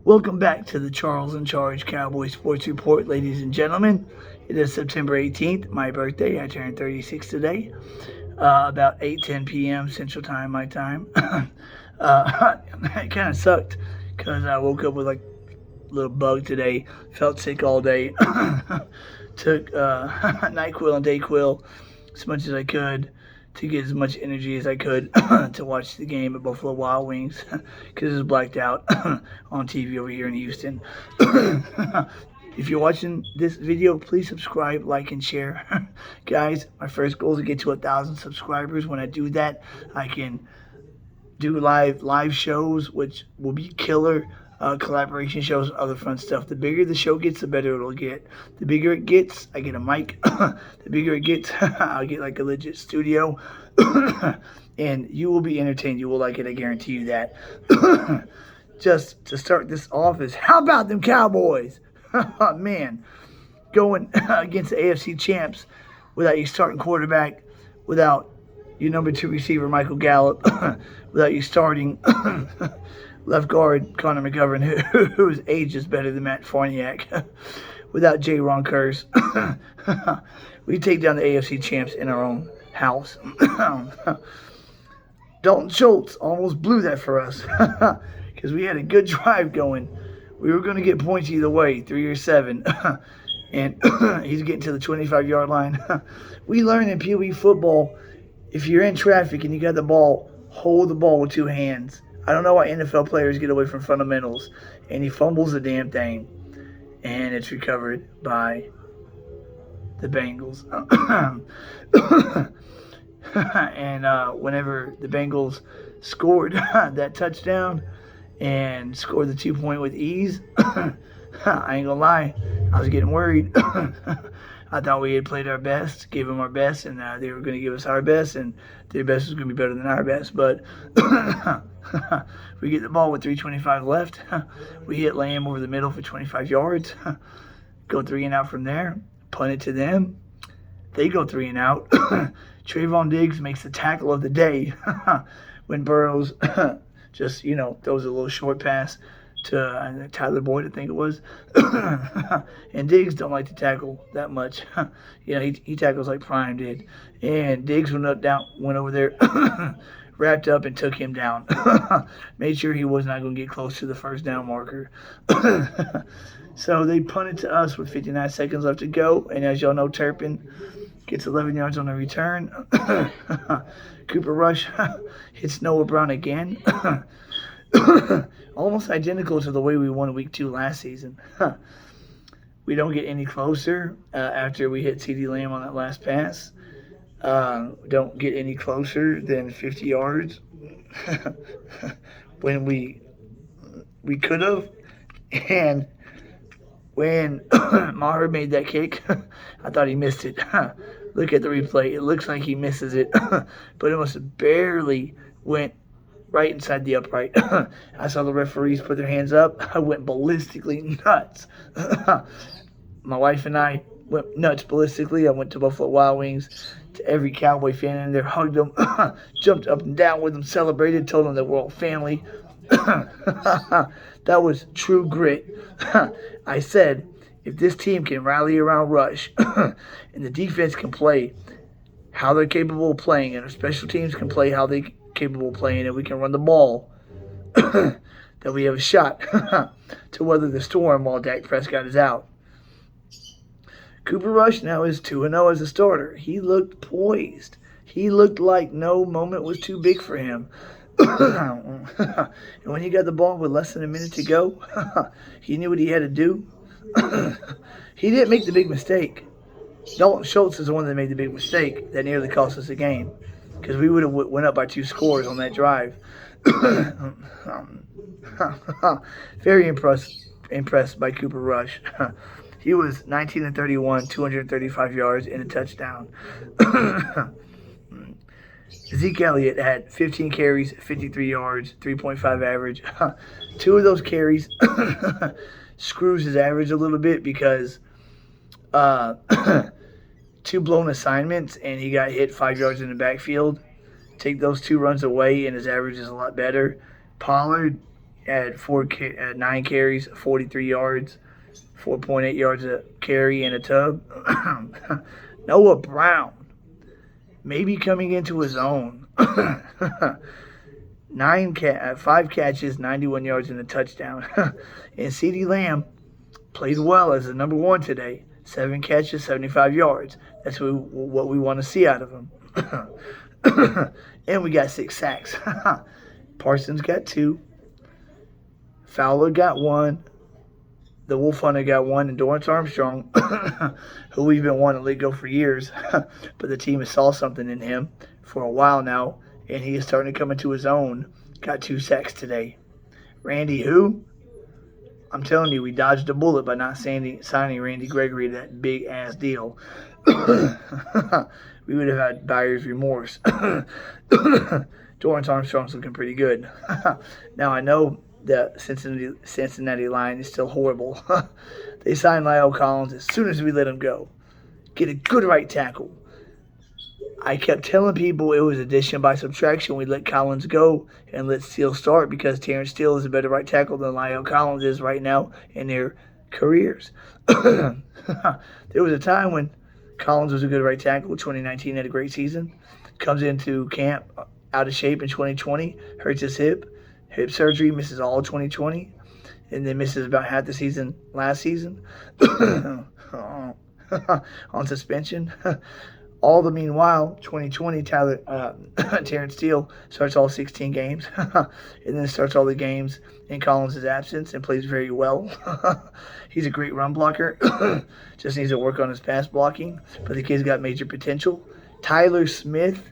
Welcome back to the Charles in Charge Cowboys Sports Report, ladies and gentlemen. It is September 18th, my birthday. I turned 36 today, about 8:10 p.m. Central Time, my time. It kind of sucked because I woke up with like a little bug today. Felt sick all day. Took NyQuil and DayQuil as much as I could to get as much energy as I could to watch the game at Buffalo Wild Wings because it was blacked out on TV over here in Houston. If you're watching this video, please subscribe, like, and share. Guys, my first goal is to get to 1,000 subscribers. When I do that, I can do live shows, which will be killer. Collaboration shows and other fun stuff. The bigger the show gets, the better it'll get. The bigger it gets, I get a mic. The bigger it gets, I'll get like a legit studio. And you will be entertained. You will like it, I guarantee you that. Just to start this off is, how about them Cowboys? Man, going against the AFC champs without your starting quarterback, without your number 2 receiver, Michael Gallup, without your starting left guard, Connor McGovern, whose age is better than Matt Farniak, without Jay Ronkers. We take down the AFC champs in our own house. Dalton Schultz almost blew that for us because we had a good drive going. We were going to get points either way, 3 or 7. And he's getting to the 25-yard line. We learn in Pee Wee football, if you're in traffic and you got the ball, hold the ball with 2 hands. I don't know why NFL players get away from fundamentals. And he fumbles the damn thing. And it's recovered by the Bengals. And whenever the Bengals scored that touchdown and scored the 2-point with ease, I ain't gonna lie, I was getting worried. I thought we had played our best, gave them our best, and they were going to give us our best, and their best was going to be better than our best. But we get the ball with 3:25 left. We hit Lamb over the middle for 25 yards. Go 3 and out from there. Punt it to them. They go 3 and out. Trayvon Diggs makes the tackle of the day when Burrows just, throws a little short pass to Tyler Boyd, I think it was. And Diggs don't like to tackle that much. He tackles like Prime did. And Diggs went over there, wrapped up and took him down. Made sure he was not going to get close to the first down marker. So they punted to us with 59 seconds left to go. And as y'all know, Turpin gets 11 yards on the return. Cooper Rush hits Noah Brown again. Almost identical to the way we won Week 2 last season. We don't get any closer after we hit CeeDee Lamb on that last pass. Don't get any closer than 50 yards when we could have. And when Maher made that kick, I thought he missed it. Look at the replay. It looks like he misses it, but it must have barely went right inside the upright. I saw the referees put their hands up. I went ballistically nuts. My wife and I went nuts ballistically. I went to Buffalo Wild Wings, to every Cowboy fan in there, hugged them, jumped up and down with them, celebrated, told them that we're all family. That was true grit. I said, if this team can rally around Rush and the defense can play how they're capable of playing, and our special teams can play how they're capable of playing, and we can run the ball, that we have a shot to weather the storm while Dak Prescott is out. Cooper Rush now is 2-0 as a starter. He looked poised. He looked like no moment was too big for him. And when he got the ball with less than a minute to go, he knew what he had to do. He didn't make the big mistake. Dalton Schultz is the one that made the big mistake that nearly cost us the game, because we would have went up by 2 scores on that drive. Very impressed by Cooper Rush. He was 19-31, 235 yards, and a touchdown. Zeke Elliott had 15 carries, 53 yards, 3.5 average. 2 of those carries screws his average a little bit because 2 blown assignments, and he got hit 5 yards in the backfield. Take those 2 runs away, and his average is a lot better. Pollard had 9 carries, 43 yards, 4.8 yards a carry and a tub. Noah Brown, maybe coming into his own. 5 catches, 91 yards and a touchdown. And CeeDee Lamb played well as the number 1 today. 7 catches, 75 yards. That's what we want to see out of him. And we got 6 sacks. Parsons got 2. Fowler got 1. The Wolf Hunter got 1. And Dorrance Armstrong, who we've been wanting to let go for years, but the team has saw something in him for a while now, and he is starting to come into his own. Got 2 sacks today. Randy who? I'm telling you, we dodged a bullet by not signing Randy Gregory to that big-ass deal. We would have had buyer's remorse. Dorrance Armstrong's looking pretty good. Now, I know the Cincinnati line is still horrible. They signed Lyle Collins as soon as we let him go. Get a good right tackle. I kept telling people it was addition by subtraction. We let Collins go and let Steele start because Terrence Steele is a better right tackle than Lyle Collins is right now in their careers. There was a time when Collins was a good right tackle. 2019 had a great season. Comes into camp out of shape in 2020. Hurts his hip. Hip surgery. Misses all 2020. And then misses about half the season last season. On suspension. All the meanwhile, 2020, Terrence Steele starts all 16 games and then starts all the games in Collins' absence and plays very well. He's a great run blocker. Just needs to work on his pass blocking, but the kid's got major potential. Tyler Smith,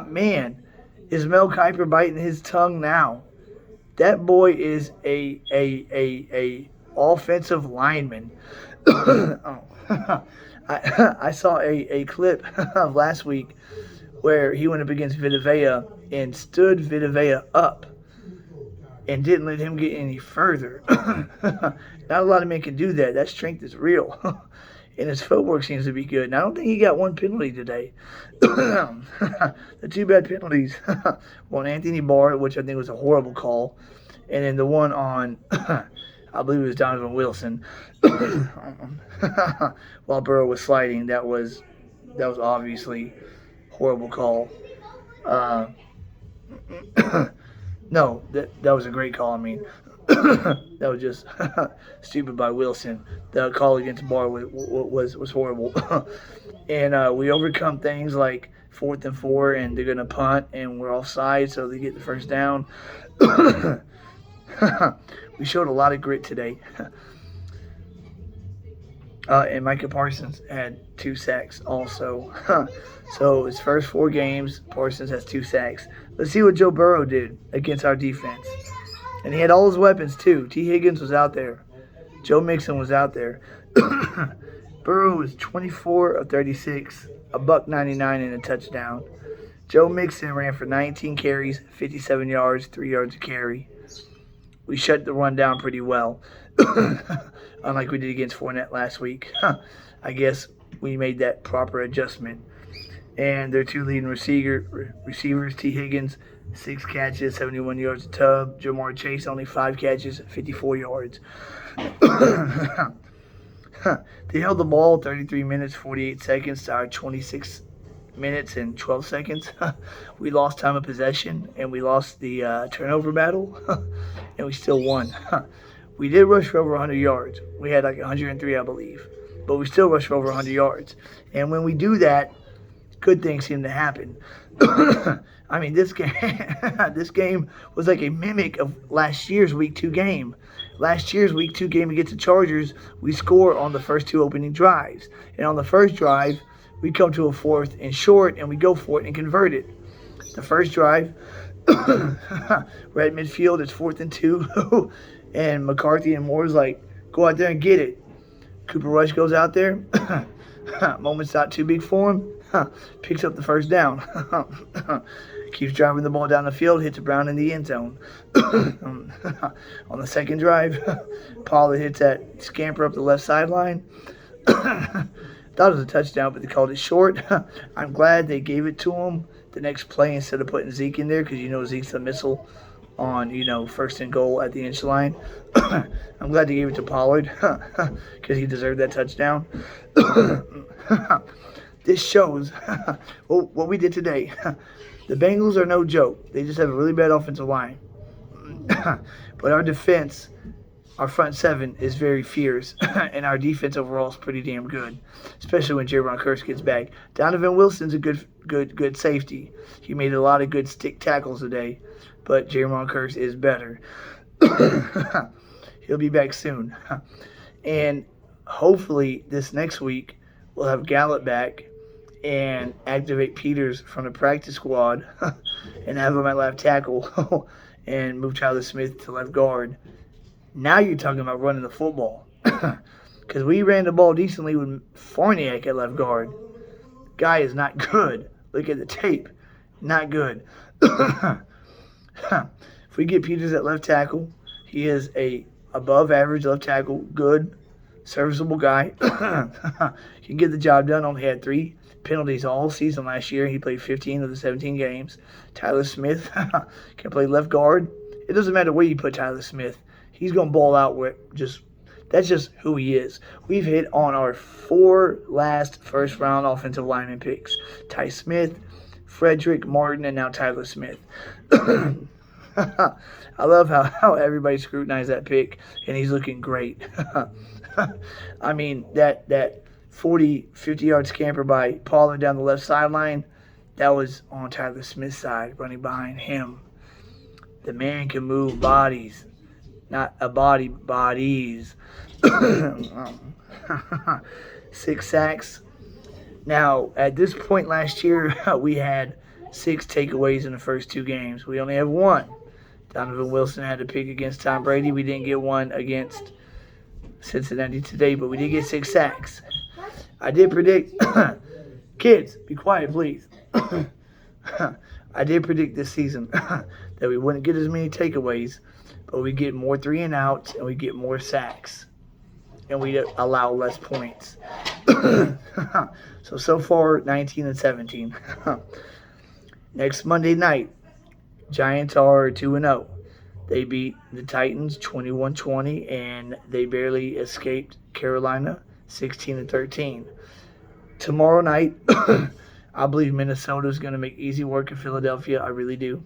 man, is Mel Kiper biting his tongue now? That boy is a offensive lineman. I saw a clip of last week where he went up against Vita Vea and stood Vita Vea up and didn't let him get any further. Not a lot of men can do that. That strength is real. And his footwork seems to be good. And I don't think he got 1 penalty today. The 2 bad penalties. One, Anthony Barr, which I think was a horrible call. And then the one on... I believe it was Donovan Wilson. While Burrow was sliding, that was obviously horrible call. No, that was a great call. I mean, that was just stupid by Wilson. The call against Barr was horrible. And we overcome things like 4th and 4, and they're gonna punt, and we're offside, so they get the first down. We showed a lot of grit today. And Micah Parsons had 2 sacks also. So his first 4 games, Parsons has 2 sacks. Let's see what Joe Burrow did against our defense. And he had all his weapons too. T. Higgins was out there. Joe Mixon was out there. Burrow was 24 of 36, $199 and a touchdown. Joe Mixon ran for 19 carries, 57 yards, 3 yards a carry. We shut the run down pretty well, unlike we did against Fournette last week. I guess we made that proper adjustment. And their 2 leading receivers, T. Higgins, 6 catches, 71 yards a tub. Jamar Chase, only 5 catches, 54 yards. They held the ball 33 minutes, 48 seconds to our 26 minutes and 12 seconds. We lost time of possession, and we lost the turnover battle, and we still won. We did rush for over 100 yards. We had like 103, I believe, but we still rushed for over 100 yards. And when we do that, good things seem to happen. I mean, this game was like a mimic of last year's Week 2 game. Last year's Week 2 game against the Chargers, we score on the first 2 opening drives. And on the first drive, we come to a 4th and short, and we go for it and convert it. The first drive, we're at midfield. It's 4th and 2, and McCarthy and Moore's like, go out there and get it. Cooper Rush goes out there. Moment's not too big for him. Picks up the first down. Keeps driving the ball down the field. Hits Brown in the end zone. On the second drive, Pollard hits that scamper up the left sideline. Thought it was a touchdown, but they called it short. I'm glad they gave it to him the next play instead of putting Zeke in there, because you know Zeke's a missile on, first and goal at the inch line. I'm glad they gave it to Pollard because he deserved that touchdown. This shows what we did today. The Bengals are no joke. They just have a really bad offensive line. But our defense, our front seven, is very fierce. And our defense overall is pretty damn good, especially when Jaron Kearse gets back. Donovan Wilson's a good safety. He made a lot of good stick tackles today, but Jaron Kearse is better. He'll be back soon. And hopefully this next week we'll have Gallup back and activate Peters from the practice squad and have him at left tackle and move Tyler Smith to left guard. Now you're talking about running the football. Because we ran the ball decently with Farniak at left guard. Guy is not good. Look at the tape. Not good. If we get Peters at left tackle, he is a above average left tackle. Good, serviceable guy. He can get the job done. Only had 3 penalties all season last year. He played 15 of the 17 games. Tyler Smith can play left guard. It doesn't matter where you put Tyler Smith. He's going to ball out that's just who he is. We've hit on our 4 last first-round offensive lineman picks. Ty Smith, Frederick Martin, and now Tyler Smith. I love how everybody scrutinized that pick, and he's looking great. I mean, that 40, 50-yard scamper by Pollard down the left sideline, that was on Tyler Smith's side, running behind him. The man can move bodies, not a body, bodies. 6 sacks. Now, at this point last year, we had 6 takeaways in the first 2 games. We only have 1. Donovan Wilson had to pick against Tom Brady. We didn't get 1 against Cincinnati today, but we did get 6 sacks. I did predict, kids, be quiet, please. I did predict this season that we wouldn't get as many takeaways, but we get more 3-and-outs and we get more sacks, and we allow less points. So far, 19-17. Next Monday night, Giants are 2-0. They beat the Titans 21-20, and they barely escaped Carolina 16-13. Tomorrow night, I believe Minnesota's going to make easy work of Philadelphia. I really do.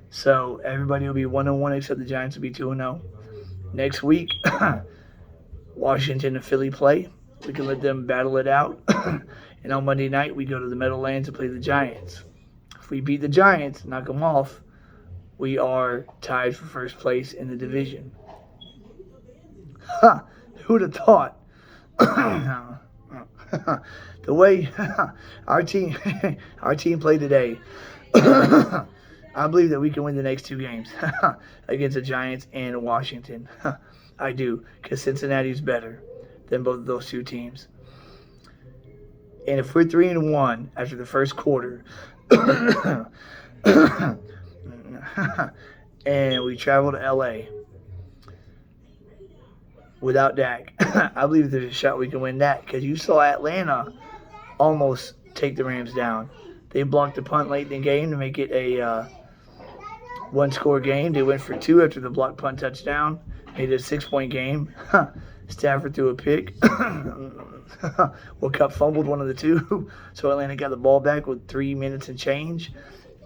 So everybody will be 1-1 except the Giants will be 2-0. Next week, Washington and Philly play. We can let them battle it out. And on Monday night, we go to the Meadowlands to play the Giants. If we beat the Giants, knock them off, we are tied for first place in the division. Who would have thought? The way our team played today, I believe that we can win the next 2 games against the Giants and Washington. I do, because Cincinnati's better than both of those 2 teams. And if we're 3-1 after the first quarter, and we travel to LA without Dak, I believe there's a shot we can win that, because you saw Atlanta almost take the Rams down. They blocked the punt late in the game to make it a 1-score game. They went for 2 after the blocked punt touchdown. Made it a 6-point game. Stafford threw a pick. Well, Cup fumbled one of the 2. So Atlanta got the ball back with 3 minutes and change.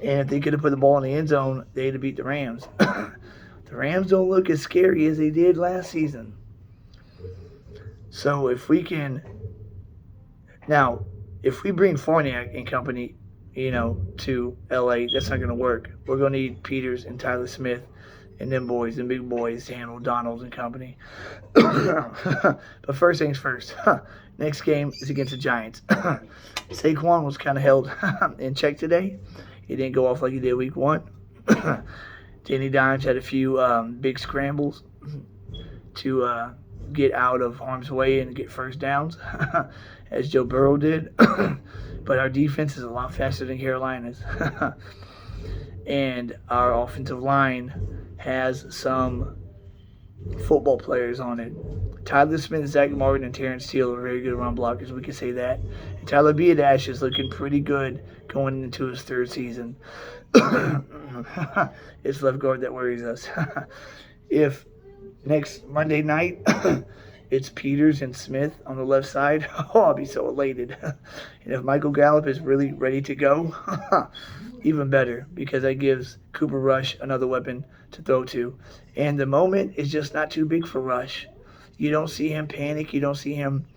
And if they could have put the ball in the end zone, they'd have beat the Rams. The Rams don't look as scary as they did last season. So if we can... Now, if we bring Farniak and company, to LA, that's not going to work. We're going to need Peters and Tyler Smith and them boys and big boys to handle Donald and company. But first things first. Next game is against the Giants. Saquon was kind of held in check today. He didn't go off like he did week 1. Danny Dimes had a few big scrambles to get out of harm's way and get first downs, as Joe Burrow did. But our defense is a lot faster than Carolina's. And our offensive line has some football players on it. Tyler Smith, Zach Martin, and Terrence Steele are very good run blockers. We can say that. And Tyler Biadasz is looking pretty good going into his third season. It's left guard that worries us. If next Monday night it's Peters and Smith on the left side, oh, I'll be so elated. And if Michael Gallup is really ready to go, even better, because that gives Cooper Rush another weapon to throw to. And the moment is just not too big for Rush. You don't see him panic. You don't see him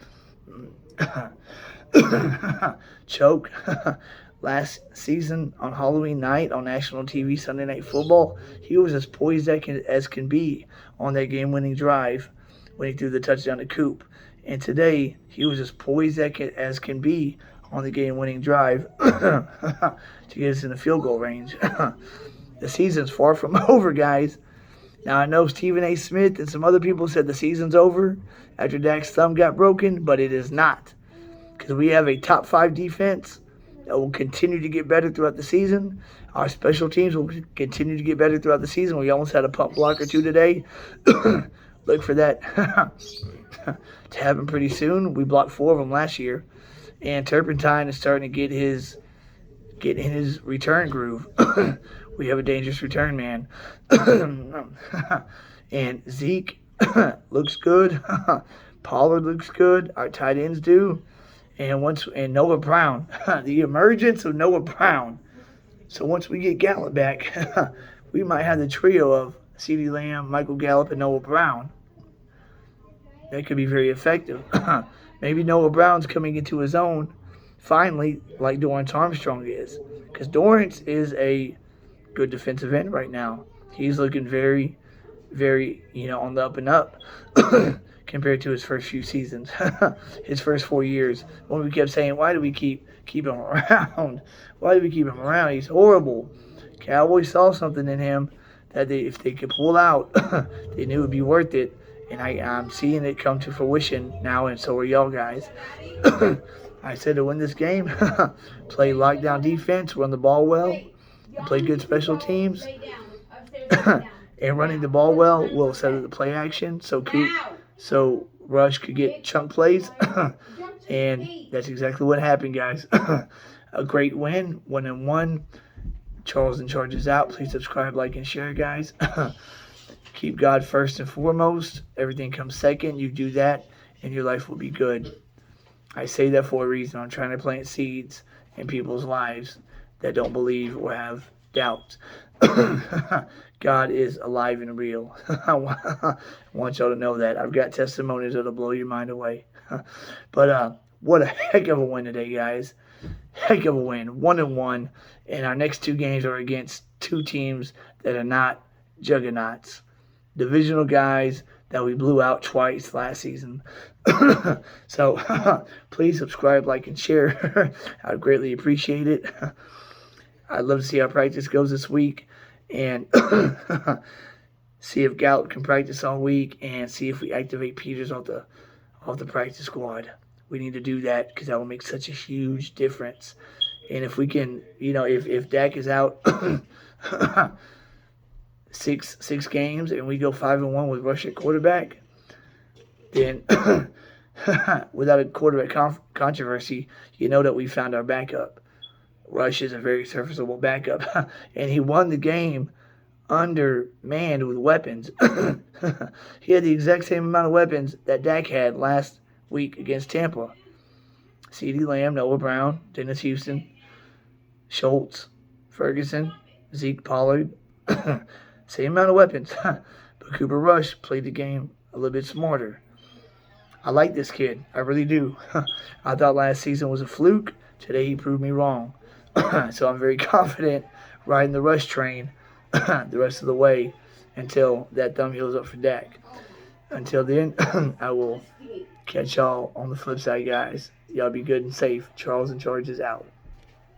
choke. Last season on Halloween night on national TV, Sunday Night Football, he was as poised as can be on that game-winning drive when he threw the touchdown to Coop. And today, he was as poised as can be on the game-winning drive to get us in the field goal range. The season's far from over, guys. Now, I know Stephen A. Smith and some other people said the season's over after Dak's thumb got broken, but it is not. Because we have a top 5 defense that will continue to get better throughout the season. Our special teams will continue to get better throughout the season. We almost had a punt block or two today. Look for that to happen pretty soon. We blocked 4 of them last year. And Turpentine is starting to get in his return groove. We have a dangerous return man. And Zeke looks good. Pollard looks good. Our tight ends do. And Noah Brown. The emergence of Noah Brown. So once we get Gallup back, we might have the trio of CeeDee Lamb, Michael Gallup, and Noah Brown. That could be very effective. Maybe Noah Brown's coming into his own finally, like Dorrance Armstrong is. Because Dorrance is a good defensive end right now. He's looking very, very, on the up and up compared to his first few seasons. His first 4 years. When we kept saying, why do we keep him around? Why do we keep him around? He's horrible. Cowboys saw something in him that if they could pull out, they knew it would be worth it. And I'm seeing it come to fruition now, and so are y'all guys. I said to win this game, play lockdown defense, run the ball well, and play good special teams. And running the ball well will set up the play action so Rush could get chunk plays. And that's exactly what happened, guys. A great win, 1-1. Charles and Charges out. Please subscribe, like, and share, guys. Keep God first and foremost. Everything comes second. You do that, and your life will be good. I say that for a reason. I'm trying to plant seeds in people's lives that don't believe or have doubts. God is alive and real. I want y'all to know that. I've got testimonies that'll blow your mind away. But what a heck of a win today, guys. Heck of a win. 1-1. And our next 2 games are against 2 teams that are not juggernauts. Divisional guys that we blew out twice last season. So please subscribe, like, and share. I'd greatly appreciate it. I'd love to see how practice goes this week and see if Gallup can practice all week and see if we activate Peters off the practice squad. We need to do that because that will make such a huge difference. And if we can, if Dak is out six games and we go 5-1 with Rush at quarterback, then without a quarterback controversy, you know that we found our backup. Rush is a very serviceable backup. And he won the game undermanned with weapons. He had the exact same amount of weapons that Dak had last week against Tampa. CeeDee Lamb, Noah Brown, Dennis Houston, Schultz, Ferguson, Zeke, Pollard. Same amount of weapons. But Cooper Rush played the game a little bit smarter. I like this kid. I really do. I thought last season was a fluke. Today he proved me wrong. So I'm very confident riding the Rush train the rest of the way until that thumb heals up for Dak. Until then, I will catch y'all on the flip side, guys. Y'all be good and safe. Charles and Charges out.